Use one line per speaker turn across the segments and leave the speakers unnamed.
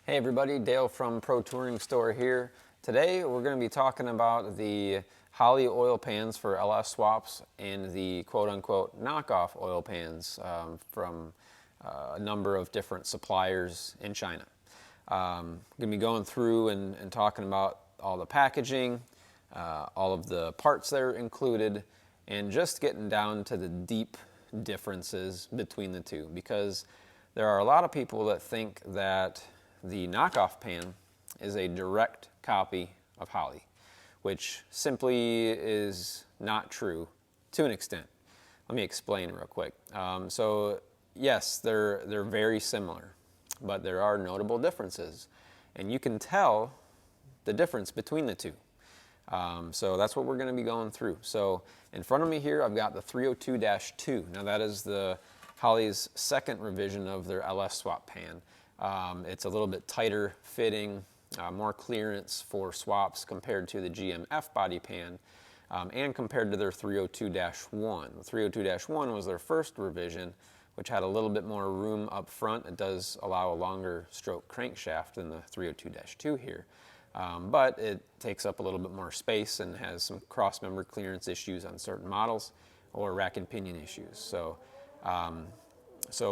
Hey everybody, Dale from Pro Touring Store here. Today we're going to be talking about the Holley oil pans for LS swaps and the quote-unquote knockoff oil pans from a number of different suppliers in China. I'm going to be going through and talking about all the packaging, all of the parts that are included, and just getting down to the deep differences between the two, because there are a lot of people that think that the knockoff pan is a direct copy of Holley, which simply is not true to an extent. Let me explain real quick. So yes, they're very similar, but there are notable differences, and you can tell the difference between the two. So that's what we're going to be going through. So in front of me here, I've got the 302-2. Now that is the Holley's second revision of their LS swap pan. It's a little bit tighter fitting, more clearance for swaps compared to the GM F-body pan, and compared to their 302-1. The 302-1 was their first revision, which had a little bit more room up front. It does allow a longer stroke crankshaft than the 302-2 here, but it takes up a little bit more space and has some cross-member clearance issues on certain models, or rack and pinion issues. So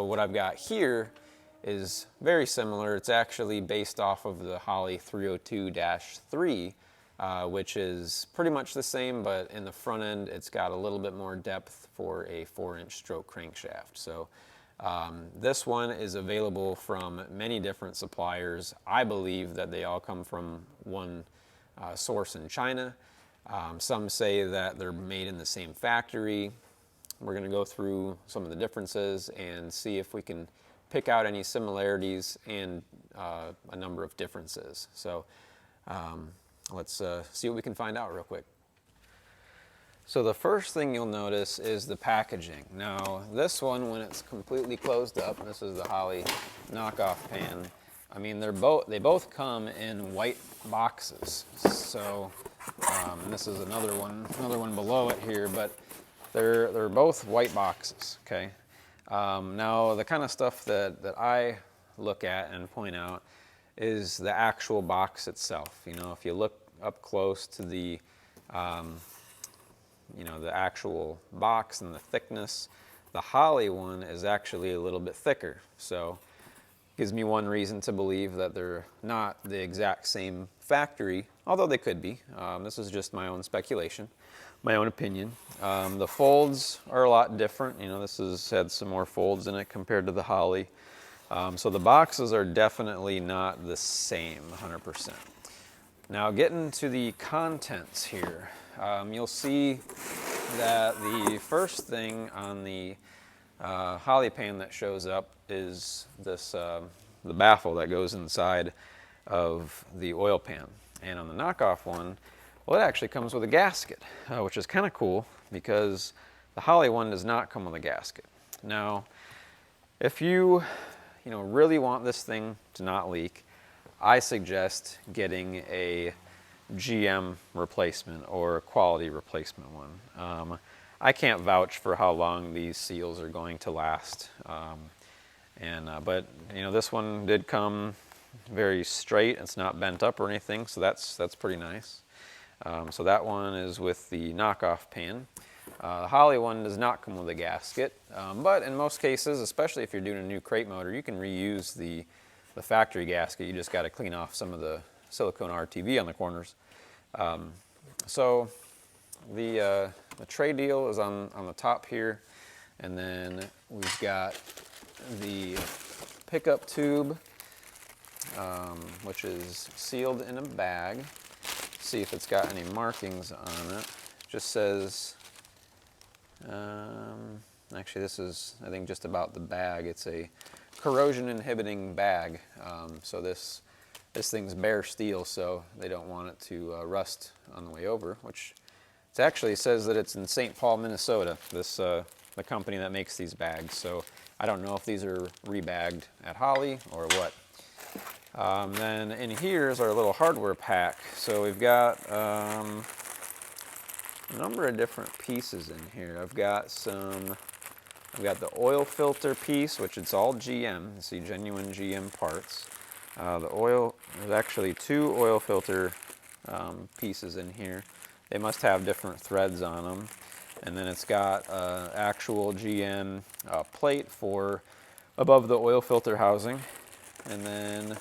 what I've got here is very similar. It's actually based off of the Holley 302-3, which is pretty much the same, but in the front end it's got a little bit more depth for a 4-inch stroke crankshaft. So this one is available from many different suppliers. I believe that they all come from one source in China. Some say that they're made in the same factory. We're going to go through some of the differences and see if we can pick out any similarities and a number of differences. So let's see what we can find out real quick. So the first thing you'll notice is the packaging. Now this one, when it's completely closed up, this is the Holley knockoff pan. I mean, they both come in white boxes. So and this is another one below it here, but they're both white boxes. Okay. Now, the kind of stuff that I look at and point out is the actual box itself. You know, if you look up close to the, the actual box and the thickness, the Holley one is actually a little bit thicker. So, gives me one reason to believe that they're not the exact same factory, although they could be. This is just my own speculation, my own opinion. The folds are a lot different. You know, this has had some more folds in it compared to the Holley. So the boxes are definitely not the same 100%. Now getting to the contents here, you'll see that the first thing on the Holley pan that shows up is this the baffle that goes inside of the oil pan. And on the knockoff one, well, it actually comes with a gasket, which is kind of cool because the Holley one does not come with a gasket. Now, if you really want this thing to not leak, I suggest getting a GM replacement or a quality replacement one. I can't vouch for how long these seals are going to last, but this one did come very straight. It's not bent up or anything, so that's pretty nice. So that one is with the knockoff pan. The Holley one does not come with a gasket, but in most cases, especially if you're doing a new crate motor, you can reuse the factory gasket. You just got to clean off some of the silicone RTV on the corners. So the tray deal is on the top here, and then we've got the pickup tube, which is sealed in a bag. See if it's got any markings on it. Just says, actually this is, I think, just about the bag. It's a corrosion inhibiting bag. So this thing's bare steel, so they don't want it to rust on the way over, which it actually says that it's in St. Paul, Minnesota, the company that makes these bags. So I don't know if these are rebagged at Holley or what. Then in here is our little hardware pack. So we've got a number of different pieces in here. I've got the oil filter piece, which it's all GM. You see genuine GM parts. The oil, there's actually 2 oil filter pieces in here. They must have different threads on them. And then it's got actual GM plate for above the oil filter housing. And then,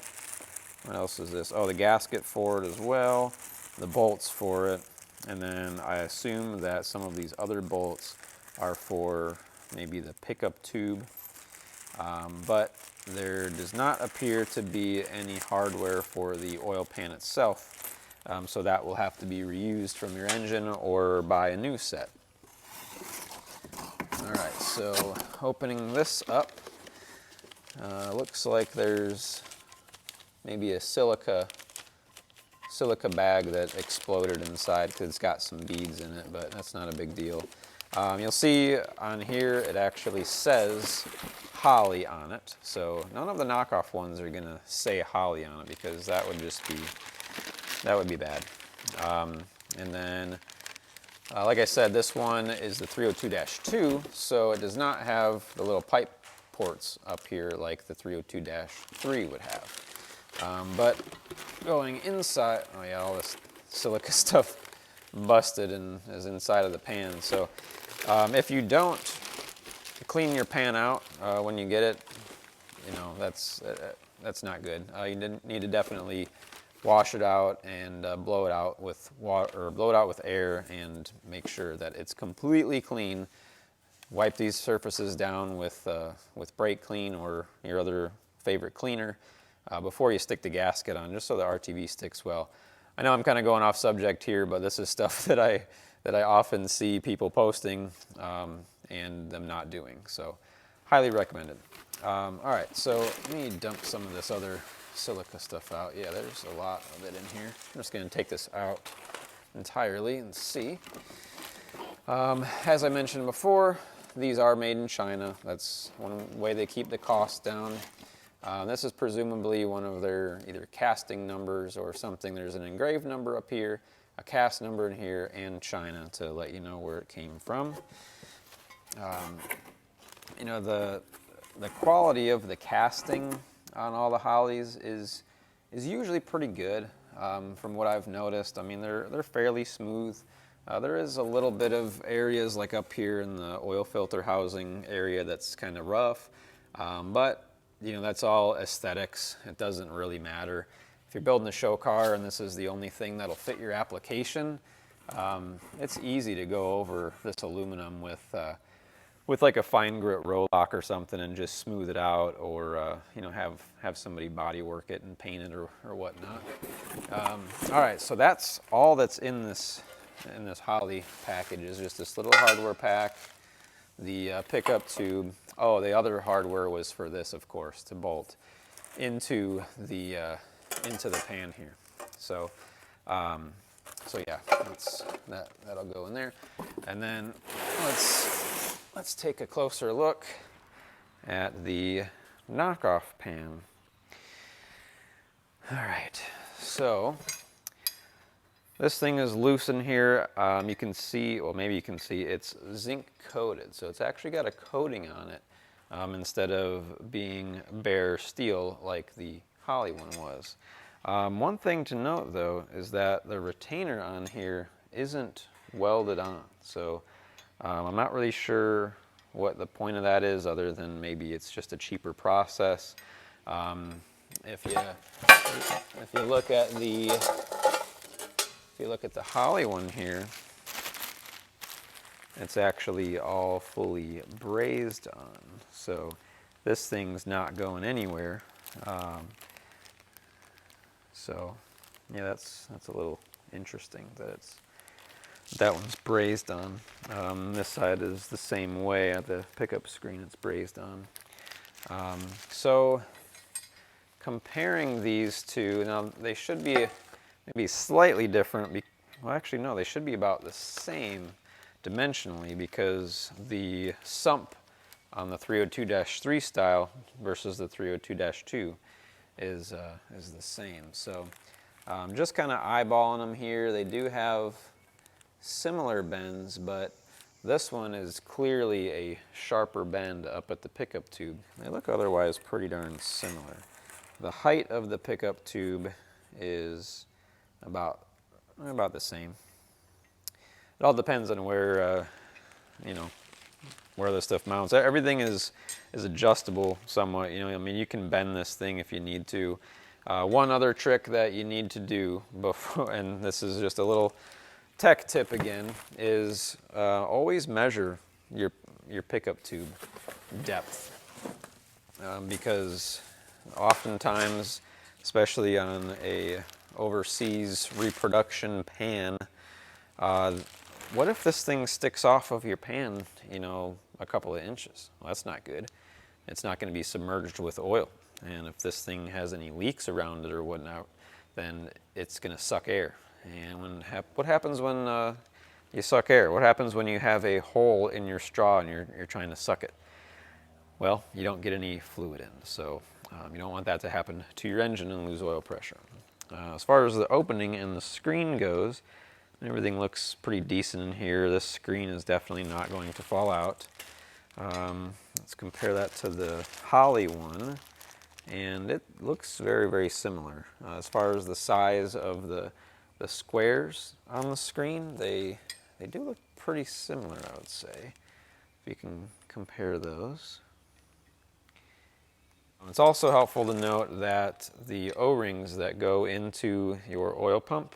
what else is this? Oh, the gasket for it as well, the bolts for it. And then I assume that some of these other bolts are for maybe the pickup tube. But there does not appear to be any hardware for the oil pan itself. So that will have to be reused from your engine or buy a new set. All right, so opening this up, looks like there's maybe a silica bag that exploded inside because it's got some beads in it, but that's not a big deal. You'll see on here it actually says Holley on it, so none of the knockoff ones are gonna say Holley on it because that would be bad. And then, like I said, this one is the 302-2, so it does not have the little pipe ports up here like the 302-3 would have. But going inside, oh yeah, all this silica stuff busted and is inside of the pan. So if you don't clean your pan out when you get it, you know, that's not good. You need to definitely wash it out and blow it out with water, or blow it out with air, and make sure that it's completely clean. Wipe these surfaces down with brake clean or your other favorite cleaner before you stick the gasket on, just so the RTV sticks well. I know I'm kind of going off subject here, but this is stuff that I often see people posting and them not doing. So highly recommended. All right, so let me dump some of this other silica stuff out. Yeah, there's a lot of it in here. I'm just going to take this out entirely and see. As I mentioned before, these are made in China. That's one way they keep the cost down. This is presumably one of their either casting numbers or something. There's an engraved number up here, a cast number in here, and China to let you know where it came from. You know, the quality of the casting on all the Holleys is usually pretty good from what I've noticed. I mean, they're fairly smooth. There is a little bit of areas like up here in the oil filter housing area that's kind of rough, but you know, that's all aesthetics. It doesn't really matter. If you're building a show car and this is the only thing that'll fit your application, it's easy to go over this aluminum with like a fine grit roll lock or something and just smooth it out, or you know, have somebody body work it and paint it or whatnot. All right, so that's all that's in this Holley package, is just this little hardware pack, the pickup tube. Oh, the other hardware was for this, of course, to bolt into the pan here. So so yeah, that'll go in there, and then let's take a closer look at the knockoff pan. All right, so this thing is loose in here. You can see, well, maybe you can see, it's zinc coated, so it's actually got a coating on it instead of being bare steel like the Holley one was. One thing to note, though, is that the retainer on here isn't welded on, so I'm not really sure what the point of that is, other than maybe it's just a cheaper process. If you look at the Holley one here, it's actually all fully brazed on, so this thing's not going anywhere. So yeah, that's a little interesting that one's brazed on. This side is the same way. At the pickup screen, it's brazed on. So comparing these two, now they should be maybe slightly different. Well, actually, no, they should be about the same dimensionally, because the sump on the 302-3 style versus the 302-2 is the same. So just kind of eyeballing them here. They do have similar bends, but this one is clearly a sharper bend up at the pickup tube. They look otherwise pretty darn similar. The height of the pickup tube is about the same. It all depends on where where the stuff mounts. Everything is adjustable somewhat. I mean, you can bend this thing if you need to. One other trick that you need to do before, and this is just a little tech tip again, is always measure your pickup tube depth, because oftentimes, especially on a overseas reproduction pan, what if this thing sticks off of your pan, a couple of inches? Well, that's not good. It's not going to be submerged with oil. And if this thing has any leaks around it or whatnot, then it's going to suck air. And what happens when you suck air? What happens when you have a hole in your straw and you're trying to suck it? Well, you don't get any fluid in. So you don't want that to happen to your engine and lose oil pressure. As far as the opening and the screen goes, everything looks pretty decent in here. This screen is definitely not going to fall out. Let's compare that to the Holley one, and it looks very, very similar. As far as the size of the squares on the screen, they do look pretty similar, I would say, if you can compare those. It's also helpful to note that the O-rings that go into your oil pump,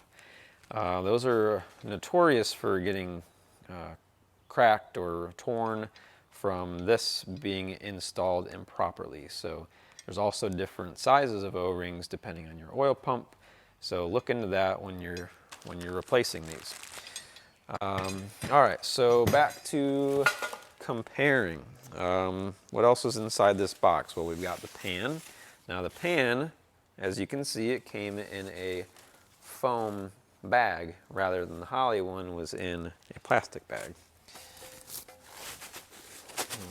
those are notorious for getting cracked or torn from this being installed improperly. So there's also different sizes of O-rings depending on your oil pump. So look into that when you're replacing these. All right, so back to comparing. What else is inside this box? Well, we've got the pan. Now the pan, as you can see, it came in a foam bag rather than the Holley one was in a plastic bag.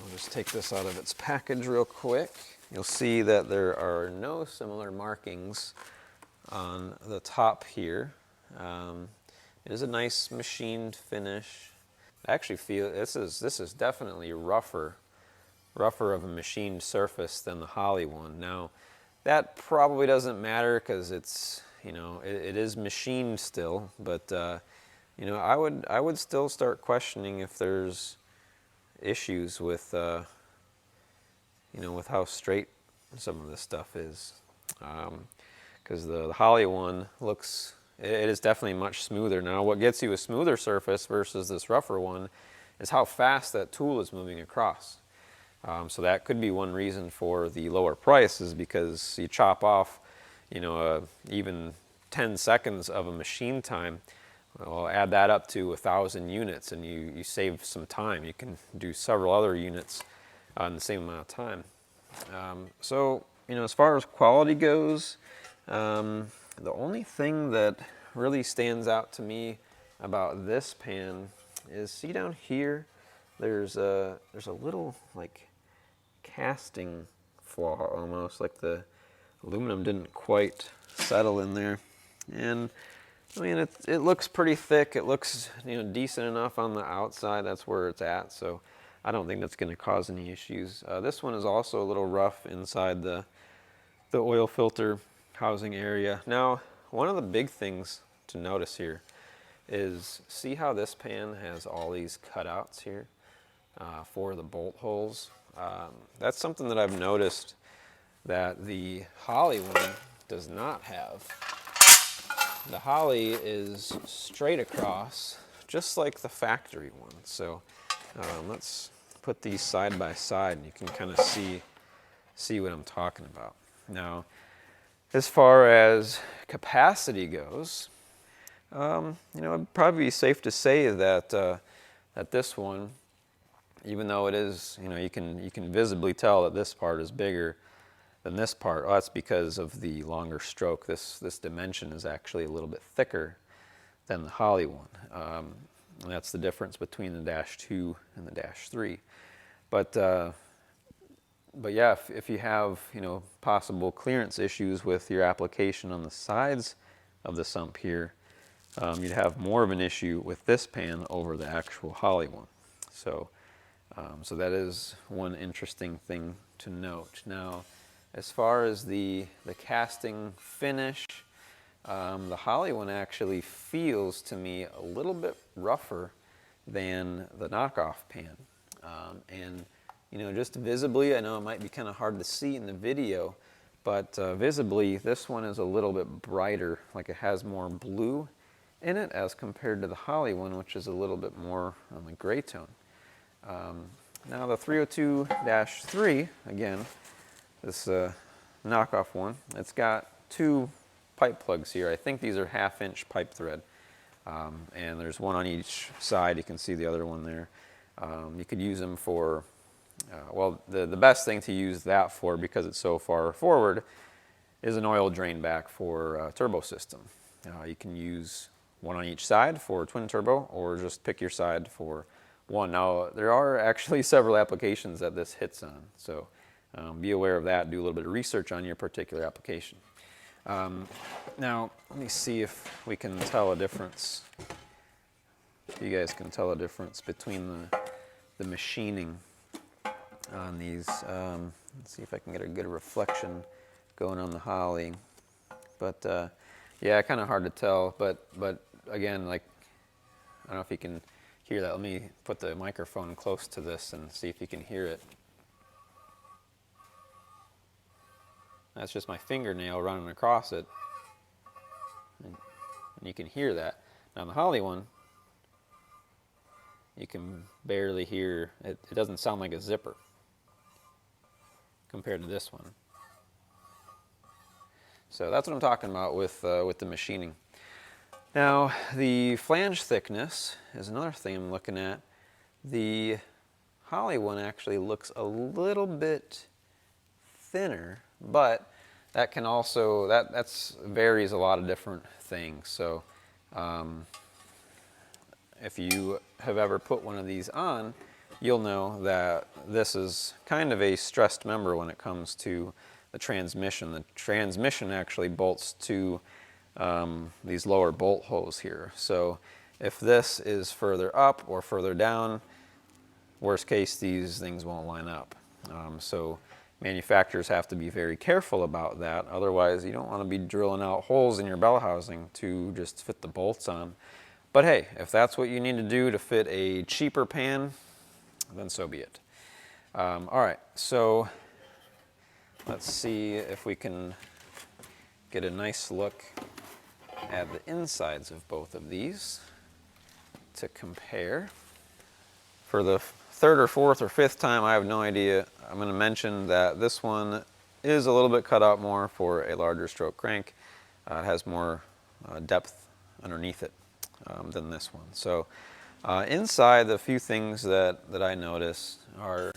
We'll just take this out of its package real quick. You'll see that there are no similar markings on the top here. It is a nice machined finish. I actually feel this is definitely rougher of a machined surface than the Holley one. Now, that probably doesn't matter because it's it is machined still, but I would still start questioning if there's issues with with how straight some of this stuff is, because the Holley one looks, it is definitely much smoother. Now, what gets you a smoother surface versus this rougher one is how fast that tool is moving across. So that could be one reason for the lower price, is because you chop off, even 10 seconds of a machine time. Well, add that up to 1,000 units, and you save some time. You can do several other units in the same amount of time. So, as far as quality goes, the only thing that really stands out to me about this pan is, see down here, there's a little like casting flaw almost, like the aluminum didn't quite settle in there. And I mean, it looks pretty thick. It looks decent enough on the outside. That's where it's at. So I don't think that's going to cause any issues. This one is also a little rough inside the oil filter housing area. Now, one of the big things to notice here is, see how this pan has all these cutouts here for the bolt holes? That's something that I've noticed that the Holley one does not have. The Holley is straight across, just like the factory one. So let's put these side by side, and you can kind of see what I'm talking about. Now, as far as capacity goes, it'd probably be safe to say that that this one, even though it is, you can visibly tell that this part is bigger than this part. Well, that's because of the longer stroke. This dimension is actually a little bit thicker than the Holley one. And that's the difference between the Dash 2 and the Dash 3. But yeah, if you have possible clearance issues with your application on the sides of the sump here, you'd have more of an issue with this pan over the actual Holley one. So that is one interesting thing to note. Now, As far as the casting finish, the Holley one actually feels to me a little bit rougher than the Knockoff pan. And you know, just visibly, I know it might be kind of hard to see in the video, but visibly this one is a little bit brighter, like it has more blue in it as compared to the Holley one, which is a little bit more on the gray tone. Now the 302-3, again, this Knockoff one, it's got two pipe plugs here. I think these are 1/2-inch pipe thread, and there's one on each side. You can see the other one there. You could use them for, well, the best thing to use that for, because it's so far forward, is an oil drain back for a turbo system. You can use one on each side for twin turbo, or just pick your side for one. Now, there are actually several applications that this hits on, so be aware of that. Do a little bit of research on your particular application. Now, let me see if we can tell a difference. If you guys can tell a difference between the machining on these. Let's see if I can get a good reflection going on the Holley. But yeah, kind of hard to tell. But again, like, I don't know if you can hear that. Let me put the microphone close to this and see if you can hear it. That's just my fingernail running across it, and you can hear that. Now the Holley one, you can barely hear it. It doesn't sound like a zipper compared to this one. So that's what I'm talking about with the machining. Now the flange thickness is another thing I'm looking at. The Holley one actually looks a little bit thinner, but that can also, that's varies a lot of different things. So if you have ever put one of these on, you'll know that this is kind of a stressed member when it comes to the transmission. The transmission actually bolts to these lower bolt holes here. So if this is further up or further down, worst case, these things won't line up. So manufacturers have to be very careful about that. Otherwise, you don't want to be drilling out holes in your bell housing to just fit the bolts on. But hey, if that's what you need to do to fit a cheaper pan, then so be it. All right, so let's see if we can get a nice look at the insides of both of these to compare. For the third or fourth or fifth time, I have no idea, I'm going to mention that this one is a little bit cut out more for a larger stroke crank. It has more depth underneath it than this one. So inside, the few things that I notice are,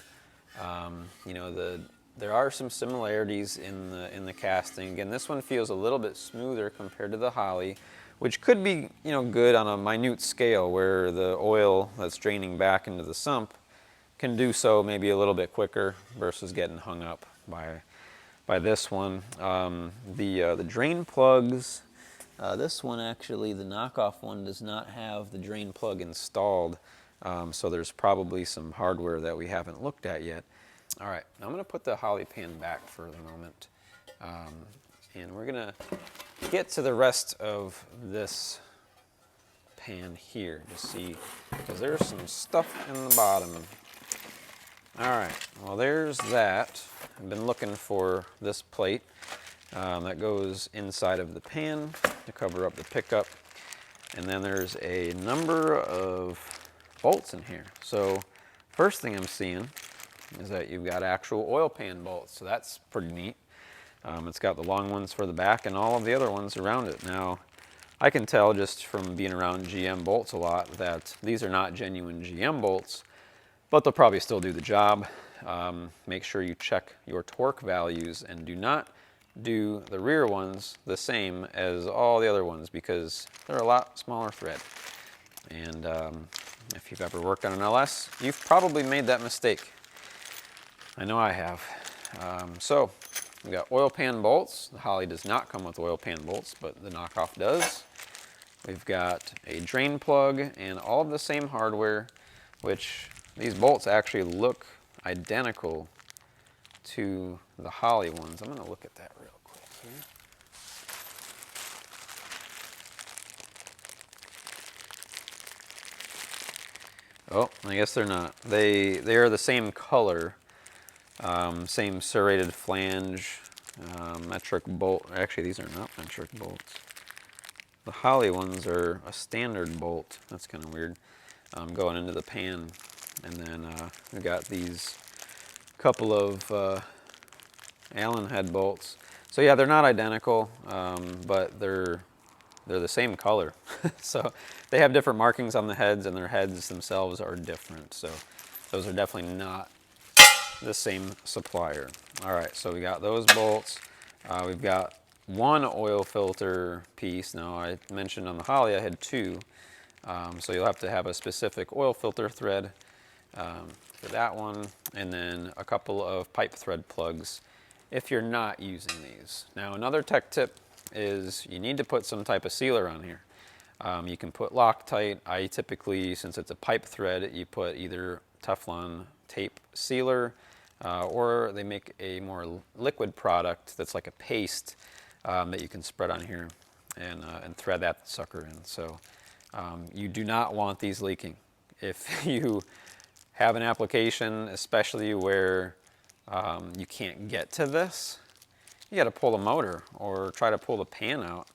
you know, there are some similarities in the casting. Again, this one feels a little bit smoother compared to the Holley, which could be, you know, good on a minute scale where the oil that's draining back into the sump can do so maybe a little bit quicker versus getting hung up by this one. The drain plugs, this one actually, the Knockoff one, does not have the drain plug installed, so there's probably some hardware that we haven't looked at yet. All right, now I'm going to put the Holley pan back for the moment, and we're going to get to the rest of this pan here to see, because there's some stuff in the bottom. All right, well, there's that. I've been looking for this plate that goes inside of the pan to cover up the pickup, and then there's a number of bolts in here. So first thing I'm seeing is that you've got actual oil pan bolts, so that's pretty neat. It's got the long ones for the back and all of the other ones around it. Now, I can tell just from being around GM bolts a lot that these are not genuine GM bolts, but they'll probably still do the job. Make sure you check your torque values and do not do the rear ones the same as all the other ones, because they're a lot smaller thread. And if you've ever worked on an LS, you've probably made that mistake. I know I have. So we've got oil pan bolts. The Holley does not come with oil pan bolts, but the Knockoff does. We've got a drain plug and all of the same hardware, which these bolts actually look identical to the Holley ones. I'm going to look at that real quick here. Oh, I guess they're not. They are the same color, same serrated flange, metric bolt. Actually, these are not metric bolts. The Holley ones are a standard bolt. That's kind of weird. Going into the pan, and then we've got these couple of Allen head bolts. So yeah, they're not identical, but they're the same color. So they have different markings on the heads, and their heads themselves are different. So those are definitely not the same supplier. All right, so we got those bolts. We've got one oil filter piece. Now I mentioned on the Holley I had two. So you'll have to have a specific oil filter thread for that one, and then a couple of pipe thread plugs if you're not using these. Now another tech tip is you need to put some type of sealer on here. You can put Loctite. I typically, since it's a pipe thread, you put either Teflon tape sealer, or they make a more liquid product that's like a paste that you can spread on here and thread that sucker in. So you do not want these leaking. If you have an application, especially where you can't get to this, you got to pull the motor or try to pull the pan out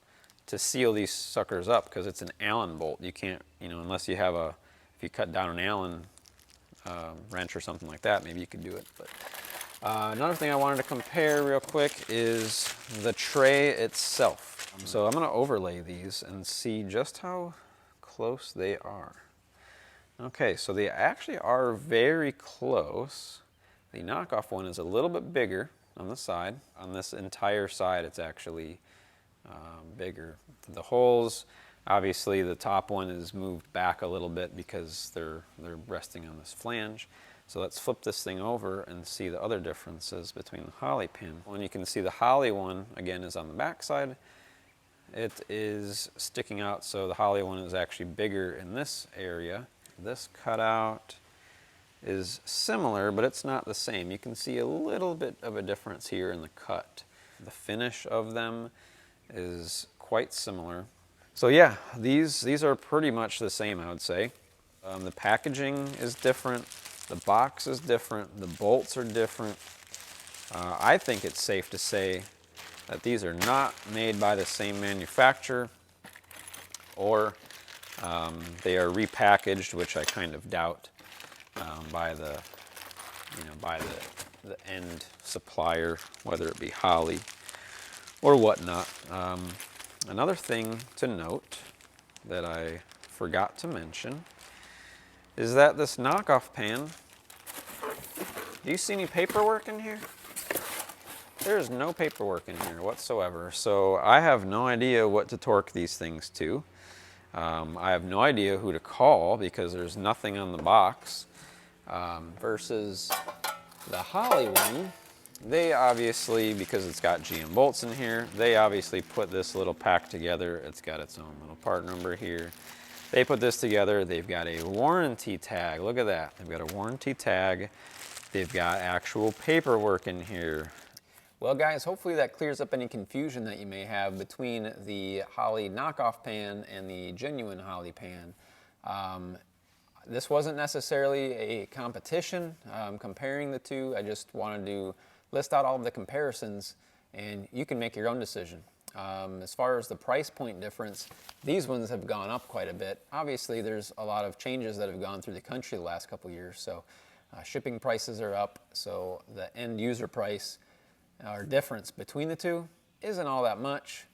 to seal these suckers up, because it's an Allen bolt. You can't, unless you have if you cut down an Allen wrench or something like that, maybe you could do it. But another thing I wanted to compare real quick is the tray itself. So I'm going to overlay these and see just how close they are. Okay, so they actually are very close. The Knockoff one is a little bit bigger on the side. On this entire side, it's actually bigger. The holes, obviously the top one is moved back a little bit because they're resting on this flange. So let's flip this thing over and see the other differences between the Holley pin. And you can see the Holley one, again, is on the back side. It is sticking out, so the Holley one is actually bigger in this area. This cutout is similar, but it's not the same. You can see a little bit of a difference here in the cut. The finish of them is quite similar. So yeah, these are pretty much the same, I would say. The packaging is different. The box is different. The bolts are different. I think it's safe to say that these are not made by the same manufacturer, or they are repackaged, which I kind of doubt, by the end supplier, whether it be Holley or whatnot. Another thing to note that I forgot to mention is that this Knockoff pan, do you see any paperwork in here? There's no paperwork in here whatsoever, so I have no idea what to torque these things to. I have no idea who to call because there's nothing on the box. Versus the Holley one, they obviously, because it's got GM bolts in here, they obviously put this little pack together. It's got its own little part number here. They put this together. They've got a warranty tag. Look at that. They've got a warranty tag. They've got actual paperwork in here. Well guys, hopefully that clears up any confusion that you may have between the Holley Knockoff pan and the genuine Holley pan. This wasn't necessarily a competition comparing the two. I just wanted to list out all of the comparisons, and you can make your own decision. As far as the price point difference, these ones have gone up quite a bit. Obviously, there's a lot of changes that have gone through the country the last couple years, so shipping prices are up, so the end user price or difference between the two isn't all that much.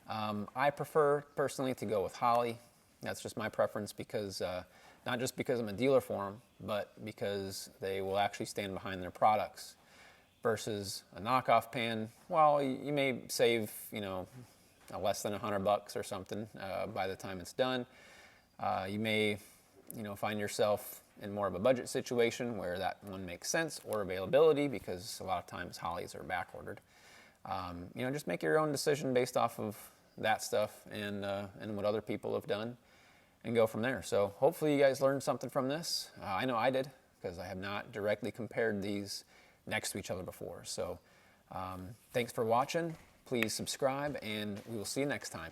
I prefer personally to go with Holley. That's just my preference, because not just because I'm a dealer for them, but because they will actually stand behind their products. Versus a Knockoff pan, well, you may save, less than $100 or something by the time it's done. You may, find yourself in more of a budget situation where that one makes sense, or availability, because a lot of times Holleys are back ordered. Just make your own decision based off of that stuff and what other people have done, and go from there. So hopefully you guys learned something from this. I know I did, because I have not directly compared these next to each other before. So thanks for watching. Please subscribe, and we will see you next time.